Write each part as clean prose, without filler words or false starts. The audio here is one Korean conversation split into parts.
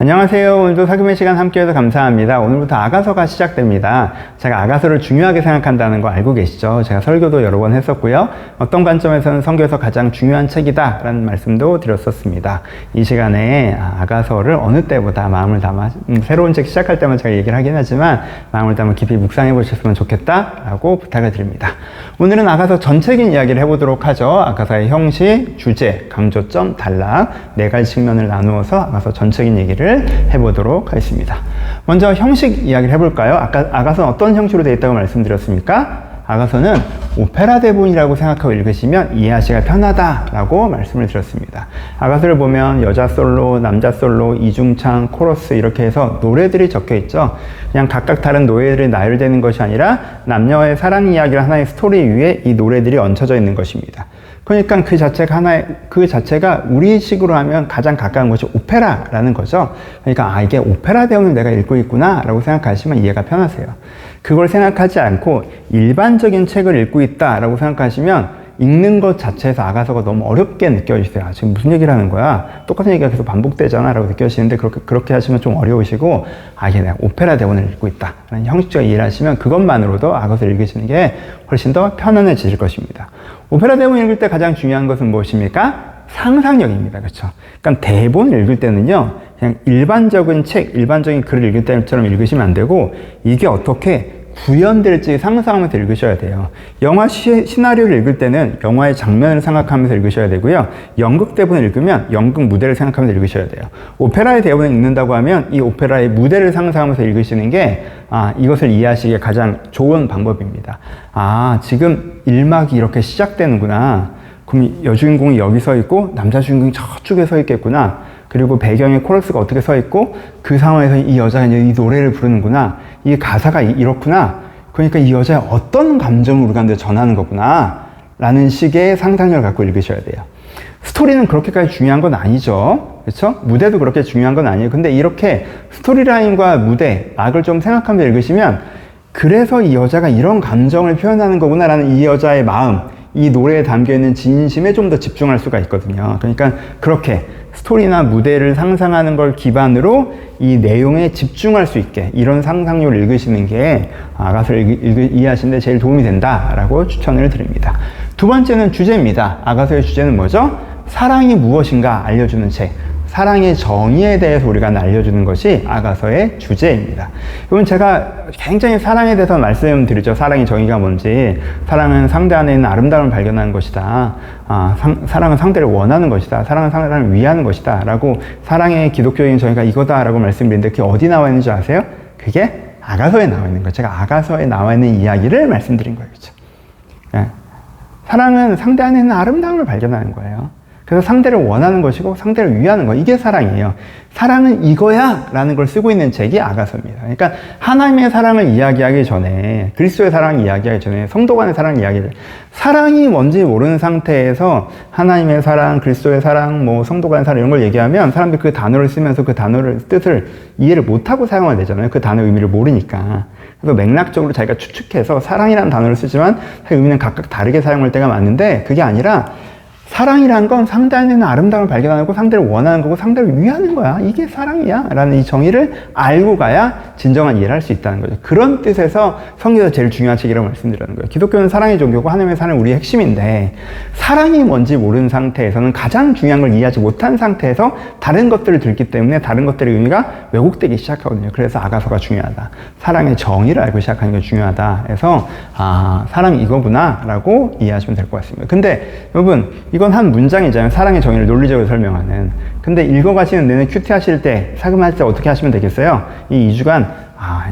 안녕하세요. 오늘도 사금의 시간 함께해서 감사합니다. 오늘부터 아가서가 시작됩니다. 제가 아가서를 중요하게 생각한다는 거 알고 계시죠? 제가 설교도 여러 번 했었고요. 어떤 관점에서는 성경에서 가장 중요한 책이다 라는 말씀도 드렸었습니다. 이 시간에 아가서를 어느 때보다 마음을 담아 새로운 책 시작할 때만 제가 얘기를 하긴 하지만 마음을 담아 깊이 묵상해 보셨으면 좋겠다 라고 부탁을 드립니다. 오늘은 아가서 전체적인 이야기를 해보도록 하죠. 아가서의 형식, 주제, 강조점, 단락 네 가지 측면을 나누어서 아가서 전체적인 얘기를 해보도록 하겠습니다. 먼저 형식 이야기를 해볼까요? 아까 아가서는 어떤 형식으로 되어 있다고 말씀드렸습니까? 아가서는 오페라 대본이라고 생각하고 읽으시면 이해하시기가 편하다라고 말씀을 드렸습니다. 아가서를 보면 여자 솔로, 남자 솔로, 이중창, 코러스 이렇게 해서 노래들이 적혀 있죠. 그냥 각각 다른 노래들이 나열되는 것이 아니라 남녀의 사랑 이야기를 하나의 스토리 위에 이 노래들이 얹혀져 있는 것입니다. 그러니까 그 자체가 우리식으로 하면 가장 가까운 것이 오페라라는 거죠. 그러니까 이게 오페라 대본을 내가 읽고 있구나 라고 생각하시면 이해가 편하세요. 그걸 생각하지 않고 일반적인 책을 읽고 있다라고 생각하시면 읽는 것 자체에서 아가서가 너무 어렵게 느껴지세요. 지금 무슨 얘기를 하는 거야? 똑같은 얘기가 계속 반복되잖아 라고 느껴지는데 그렇게 하시면 좀 어려우시고 이게 내가 오페라 대본을 읽고 있다 라는 형식적인 이해를 하시면 그것만으로도 아가서를 읽으시는 게 훨씬 더 편안해지실 것입니다. 오페라 대본 읽을 때 가장 중요한 것은 무엇입니까? 상상력입니다. 그렇죠? 그러니까 대본을 읽을 때는요, 그냥 일반적인 책, 일반적인 글을 읽을 때처럼 읽으시면 안 되고, 이게 어떻게 구현될지 상상하면서 읽으셔야 돼요. 영화 시나리오를 읽을 때는 영화의 장면을 생각하면서 읽으셔야 되고요. 연극 대본을 읽으면 연극 무대를 생각하면서 읽으셔야 돼요. 오페라의 대본을 읽는다고 하면 이 오페라의 무대를 상상하면서 읽으시는 게 이것을 이해하시기에 가장 좋은 방법입니다. 지금 1막이 이렇게 시작되는구나. 그럼 여주인공이 여기 서 있고 남자 주인공이 저쪽에 서 있겠구나. 그리고 배경에 코러스가 어떻게 서 있고 그 상황에서 이 여자가 이제 이 노래를 부르는구나. 이 가사가 이렇구나. 그러니까 이 여자의 어떤 감정을 우리가 전하는 거구나. 라는 식의 상상력을 갖고 읽으셔야 돼요. 스토리는 그렇게까지 중요한 건 아니죠. 그렇죠? 무대도 그렇게 중요한 건 아니에요. 근데 이렇게 스토리라인과 무대, 악을 좀 생각하면서 읽으시면 그래서 이 여자가 이런 감정을 표현하는 거구나 라는 이 여자의 마음, 이 노래에 담겨있는 진심에 좀 더 집중할 수가 있거든요. 그러니까 그렇게 스토리나 무대를 상상하는 걸 기반으로 이 내용에 집중할 수 있게 이런 상상력을 읽으시는 게 아가서를 이해하시는 데 제일 도움이 된다라고 추천을 드립니다. 두 번째는 주제입니다. 아가서의 주제는 뭐죠? 사랑이 무엇인가 알려주는 책. 사랑의 정의에 대해서 우리가 알려주는 것이 아가서의 주제입니다. 여러분, 제가 굉장히 사랑에 대해서 말씀드리죠. 사랑의 정의가 뭔지. 사랑은 상대 안에 있는 아름다움을 발견하는 것이다. 사랑은 상대를 원하는 것이다. 사랑은 상대를 위하는 것이다. 라고 사랑의 기독교적인 정의가 이거다라고 말씀드리는데 그게 어디 나와 있는지 아세요? 그게 아가서에 나와 있는 거예요. 제가 아가서에 나와 있는 이야기를 말씀드린 거예요. 그렇죠? 네. 사랑은 상대 안에 있는 아름다움을 발견하는 거예요. 그래서 상대를 원하는 것이고 상대를 위하는 거, 이게 사랑이에요. 사랑은 이거야 라는 걸 쓰고 있는 책이 아가서입니다. 그러니까 하나님의 사랑을 이야기하기 전에, 그리스도의 사랑을 이야기하기 전에 성도 간의 사랑을 이야기해요. 사랑이 뭔지 모르는 상태에서 하나님의 사랑, 그리스도의 사랑, 성도 간의 사랑 이런 걸 얘기하면 사람들이 그 단어를 쓰면서 그 단어를 뜻을 이해를 못하고 사용을 되잖아요. 그 단어의 의미를 모르니까. 그래서 맥락적으로 자기가 추측해서 사랑이라는 단어를 쓰지만 의미는 각각 다르게 사용할 때가 많은데 그게 아니라 사랑이란 건 상대 안에 있는 아름다움을 발견하고 상대를 원하는 거고 상대를 위하는 거야. 이게 사랑이야. 라는 이 정의를 알고 가야 진정한 이해를 할 수 있다는 거죠. 그런 뜻에서 성경에서 제일 중요한 책이라고 말씀드리는 거예요. 기독교는 사랑의 종교고 하나님의 사랑은 우리의 핵심인데 사랑이 뭔지 모르는 상태에서는 가장 중요한 걸 이해하지 못한 상태에서 다른 것들을 들기 때문에 다른 것들의 의미가 왜곡되기 시작하거든요. 그래서 아가서가 중요하다. 사랑의 정의를 알고 시작하는 게 중요하다. 해서 사랑이 이거구나 라고 이해하시면 될 것 같습니다. 근데 여러분, 이건 한 문장이잖아요. 사랑의 정의를 논리적으로 설명하는. 근데 읽어가시는 내내 큐티 하실 때, 사금할 때 어떻게 하시면 되겠어요? 이 2주간,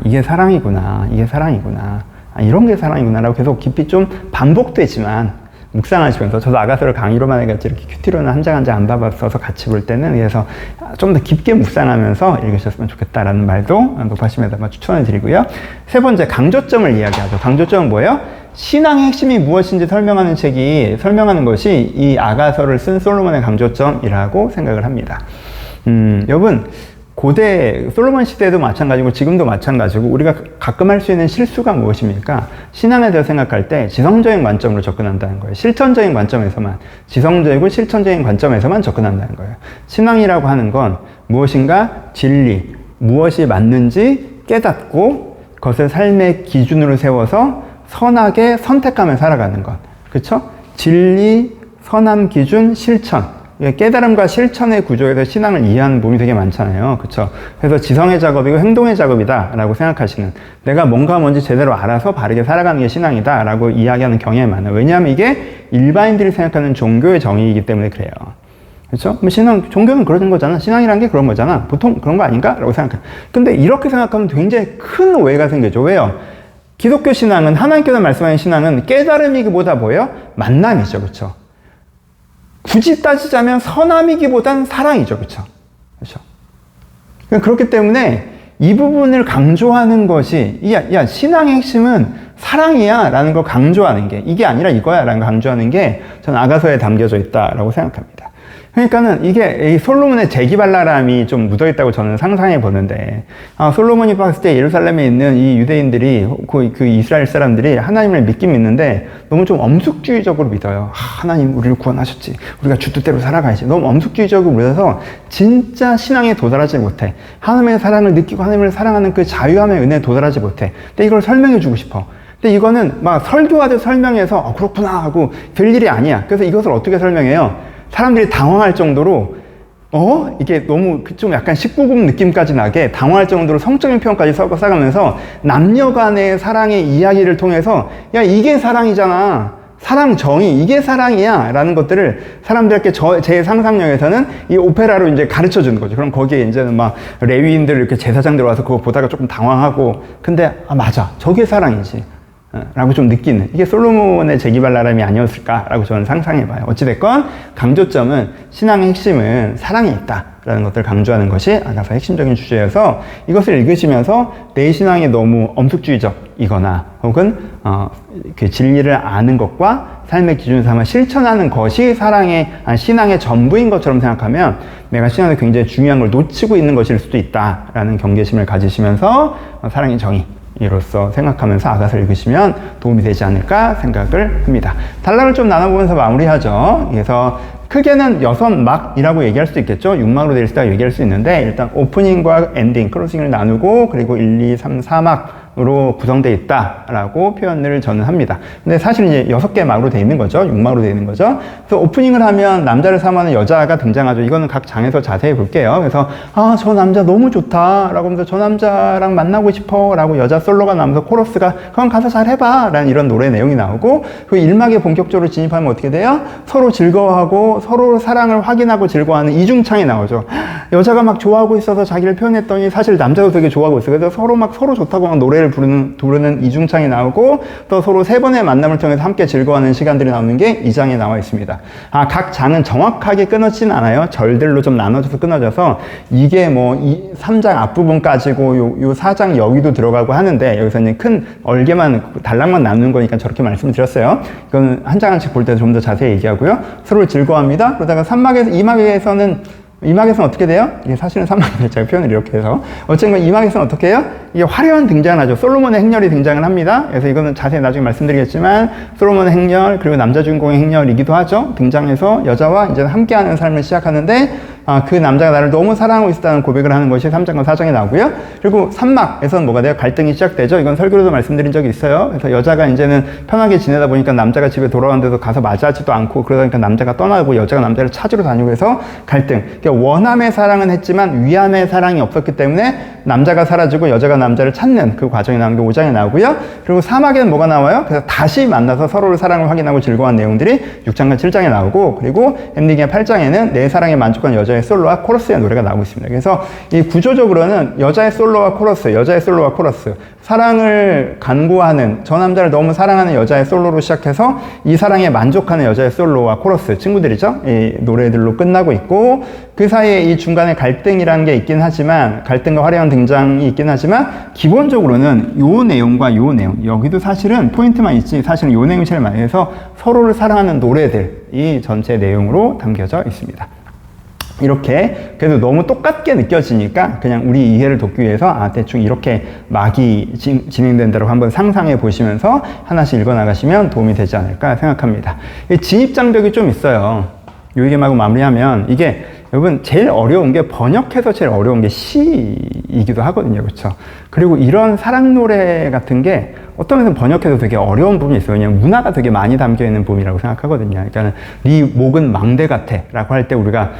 이게 사랑이구나. 이게 사랑이구나. 이런 게 사랑이구나. 라고 계속 깊이 좀 반복되지만, 묵상하시면서, 저도 아가서를 강의로만 해가지고 이렇게 큐티로는 한 장 한 장 안 봐봤어서 같이 볼 때는, 그래서 좀 더 깊게 묵상하면서 읽으셨으면 좋겠다라는 말도 높아심에다가 추천을 드리고요. 세 번째, 강조점을 이야기하죠. 강조점은 뭐예요? 신앙의 핵심이 무엇인지 설명하는 것이 이 아가서를 쓴 솔로몬의 강조점이라고 생각을 합니다. 여러분, 고대 솔로몬 시대도 마찬가지고 지금도 마찬가지고 우리가 가끔 할 수 있는 실수가 무엇입니까? 신앙에 대해서 생각할 때 지성적인 관점으로 접근한다는 거예요. 지성적이고 실천적인 관점에서만 접근한다는 거예요. 신앙이라고 하는 건 무엇인가 진리, 무엇이 맞는지 깨닫고 그것을 삶의 기준으로 세워서 선하게 선택하며 살아가는 것. 그렇죠? 진리, 선함, 기준, 실천. 깨달음과 실천의 구조에서 신앙을 이해하는 부분이 되게 많잖아요. 그렇죠? 그래서 지성의 작업이고 행동의 작업이다 라고 생각하시는, 내가 뭔지 제대로 알아서 바르게 살아가는 게 신앙이다 라고 이야기하는 경향이 많아요. 왜냐하면 이게 일반인들이 생각하는 종교의 정의이기 때문에 그래요. 그렇죠? 종교는 그런 거잖아. 신앙이란 게 그런 거잖아. 보통 그런 거 아닌가? 라고 생각해요. 근데 이렇게 생각하면 굉장히 큰 오해가 생기죠. 왜요? 기독교 신앙은, 하나님께서 말씀하신 신앙은 깨달음이기보다 뭐예요? 만남이죠. 그렇죠? 굳이 따지자면 선함이기보단 사랑이죠. 그렇죠? 그렇죠? 그렇기 때문에 이 부분을 강조하는 것이, 신앙의 핵심은 사랑이야 라는 걸 강조하는 게, 이게 아니라 이거야 라는 걸 강조하는 게 저는 아가서에 담겨져 있다라고 생각합니다. 그러니까는 이게 이 솔로몬의 재기발랄함이 좀 묻어있다고 저는 상상해 보는데, 솔로몬이 봤을 때 예루살렘에 있는 이 유대인들이, 그 이스라엘 사람들이 하나님을 믿긴 믿는데 너무 좀 엄숙주의적으로 믿어요. 하나님 우리를 구원하셨지, 우리가 주 뜻대로 살아가야지. 너무 엄숙주의적으로 믿어서 진짜 신앙에 도달하지 못해. 하나님의 사랑을 느끼고 하나님을 사랑하는 그 자유함의 은혜에 도달하지 못해. 근데 이걸 설명해 주고 싶어. 근데 이거는 막 설교하듯 설명해서 그렇구나 하고 될 일이 아니야. 그래서 이것을 어떻게 설명해요? 사람들이 당황할 정도로, 이게 너무 좀 약간 19금 느낌까지 나게 당황할 정도로 성적인 표현까지 써가면서 남녀 간의 사랑의 이야기를 통해서, 이게 사랑이잖아. 사랑 정의, 이게 사랑이야. 라는 것들을 사람들에게 제 상상력에서는 이 오페라로 이제 가르쳐 주는 거죠. 그럼 거기에 이제는 막 레위인들 이렇게 제사장 들어와서 그거 보다가 조금 당황하고, 근데, 맞아. 저게 사랑이지. 라고 좀 느끼는, 이게 솔로몬의 재기발랄함이 아니었을까라고 저는 상상해봐요. 어찌됐건 강조점은, 신앙의 핵심은 사랑이 있다라는 것들을 강조하는 것이 아가서 핵심적인 주제여서, 이것을 읽으시면서 내 신앙이 너무 엄숙주의적이거나 혹은 그 진리를 아는 것과 삶의 기준 삼아 실천하는 것이 신앙의 전부인 것처럼 생각하면 내가 신앙에 굉장히 중요한 걸 놓치고 있는 것일 수도 있다라는 경계심을 가지시면서 사랑의 정의 이로써 생각하면서 아가서를 읽으시면 도움이 되지 않을까 생각을 합니다. 단락을 좀 나눠보면서 마무리하죠. 그래서 크게는 6막이라고 얘기할 수 있겠죠. 6막으로 되어 있다고 얘기할 수 있는데, 일단 오프닝과 엔딩, 클로징을 나누고, 그리고 1, 2, 3, 4막으로 구성되어 있다라고 표현을 저는 합니다. 근데 사실 이제 6개 막으로 되어 있는 거죠. 6막으로 되어 있는 거죠. 그래서 오프닝을 하면 남자를 사모하는 여자가 등장하죠. 이거는 각 장에서 자세히 볼게요. 그래서 저 남자 너무 좋다 라고 하면서 저 남자랑 만나고 싶어 라고 여자 솔로가 나오면서 코러스가 그럼 가서 잘 해봐 라는 이런 노래 내용이 나오고, 그 1막에 본격적으로 진입하면 어떻게 돼요? 서로 즐거워하고 서로 사랑을 확인하고 즐거워하는 이중창이 나오죠. 여자가 막 좋아하고 있어서 자기를 표현했더니 사실 남자도 되게 좋아하고 있어요. 그래서 서로 좋다고 막 노래를 부르는 이중창이 나오고, 또 서로 3번의 만남을 통해서 함께 즐거워하는 시간들이 나오는 게 2장에 나와 있습니다. 각 장은 정확하게 끊어지진 않아요. 절들로 좀 나눠져서 끊어져서, 이게 뭐 3장 앞부분까지고 요 4장 여기도 들어가고 하는데, 여기서 이제 큰 단락만 나누는 거니까 저렇게 말씀을 드렸어요. 이거는 한 장 한씩 볼 때 좀 더 자세히 얘기하고요. 서로를 즐거워합니다. 그러다가 2막에서는 어떻게 돼요? 이게 사실은 3막에 제가 표현을 이렇게 해서, 어쨌든 2막에서는 어떻게 해요? 이게 화려한 등장을 하죠. 솔로몬의 행렬이 등장을 합니다. 그래서 이거는 자세히 나중에 말씀드리겠지만, 솔로몬의 행렬, 그리고 남자 주인공의 행렬이기도 하죠. 등장해서 여자와 이제 함께하는 삶을 시작하는데, 그 남자가 나를 너무 사랑하고 있었다는 고백을 하는 것이 3장과 4장에 나오고요. 그리고 3막에서는 뭐가 돼요? 갈등이 시작되죠. 이건 설교로도 말씀드린 적이 있어요. 그래서 여자가 이제는 편하게 지내다 보니까 남자가 집에 돌아오는데도 가서 맞이하지도 않고, 그러다 보니까 남자가 떠나고 여자가 남자를 찾으러 다니고 해서 갈등. 그러니까 원함의 사랑은 했지만 위함의 사랑이 없었기 때문에 남자가 사라지고 여자가 남자를 찾는 그 과정이 나오는 게 5장에 나오고요. 그리고 3막에는 뭐가 나와요? 그래서 다시 만나서 서로를 사랑을 확인하고 즐거워한 내용들이 6장과 7장에 나오고, 그리고 엔딩의 8장에는 내 사랑에 만족한 여자의 솔로와 코러스의 노래가 나오고 있습니다. 그래서 이 구조적으로는 여자의 솔로와 코러스, 사랑을 간구하는, 저 남자를 너무 사랑하는 여자의 솔로로 시작해서 이 사랑에 만족하는 여자의 솔로와 코러스, 친구들이죠. 이 노래들로 끝나고 있고, 그 사이에 이 중간에 갈등이라는 게 있긴 하지만, 갈등과 화려한 등장이 있긴 하지만, 기본적으로는 요 내용과 요 내용, 여기도 사실은 포인트만 있지 사실은 요 내용이 제일 많이 해서 서로를 사랑하는 노래들이 전체 내용으로 담겨져 있습니다. 이렇게 그래도 너무 똑같게 느껴지니까 그냥 우리 이해를 돕기 위해서 대충 이렇게 막이 진행된다고 한번 상상해 보시면서 하나씩 읽어나가시면 도움이 되지 않을까 생각합니다. 진입장벽이 좀 있어요. 요 얘기하고 마무리하면, 이게 여러분 제일 어려운 게 번역해서 제일 어려운 게 시이기도 하거든요. 그렇죠? 그리고 이런 사랑 노래 같은 게 어떤 면에서 번역해도 되게 어려운 부분이 있어요. 왜냐면 문화가 되게 많이 담겨 있는 부분이라고 생각하거든요. 그러니까 네 목은 망대 같아 라고 할 때 우리가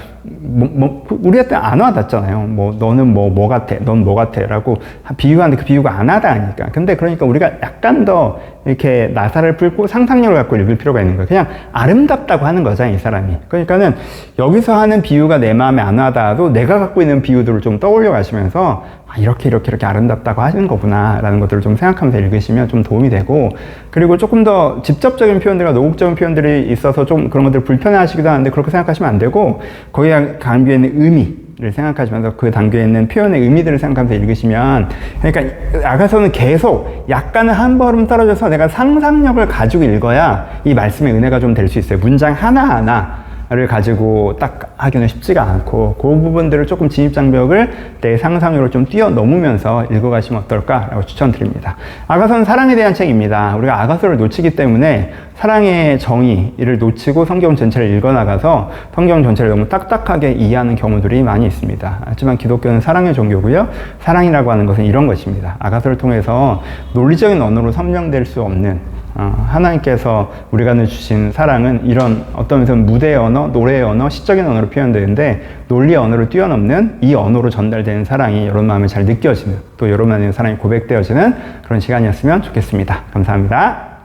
우리한테 안 와닿잖아요. 뭐 너는 뭐 같아, 넌 뭐 같아 라고 비유하는데 그 비유가 안 와닿으니까. 근데 그러니까 우리가 약간 더 이렇게 나사를 풀고 상상력을 갖고 읽을 필요가 있는 거예요. 그냥 아름답다고 하는 거잖아요, 이 사람이. 그러니까는 여기서 하는 비유가 내 마음에 안 와닿아도 내가 갖고 있는 비유들을 좀 떠올려 가시면서 이렇게 아름답다고 하시는 거구나 라는 것들을 좀 생각하면서 읽으시면 좀 도움이 되고, 그리고 조금 더 직접적인 표현들과 노국적인 표현들이 있어서 좀 그런 것들 불편해 하시기도 하는데 그렇게 생각하시면 안 되고, 거기에 담겨 있는 의미를 생각하시면서 그 담겨 있는 표현의 의미들을 생각하면서 읽으시면, 그러니까 아가서는 계속 약간은 한 걸음 떨어져서 내가 상상력을 가지고 읽어야 이 말씀의 은혜가 좀 될 수 있어요. 문장 하나하나를 가지고 딱 하기는 쉽지가 않고, 그 부분들을 조금 진입장벽을 내 상상력으로 좀 뛰어넘으면서 읽어가시면 어떨까라고 추천드립니다. 아가서는 사랑에 대한 책입니다. 우리가 아가서를 놓치기 때문에 사랑의 정의를 놓치고 성경 전체를 읽어나가서 성경 전체를 너무 딱딱하게 이해하는 경우들이 많이 있습니다. 하지만 기독교는 사랑의 종교고요. 사랑이라고 하는 것은 이런 것입니다. 아가서를 통해서 논리적인 언어로 설명될 수 없는 하나님께서 우리가 주신 사랑은 이런 어떤 면에서 무대의 언어, 노래의 언어, 시적인 언어로 표현되는데 논리의 언어를 뛰어넘는 이 언어로 전달되는 사랑이 여러분 마음에 잘 느껴지는, 또 여러분 안에 사랑이 고백되어지는 그런 시간이었으면 좋겠습니다. 감사합니다.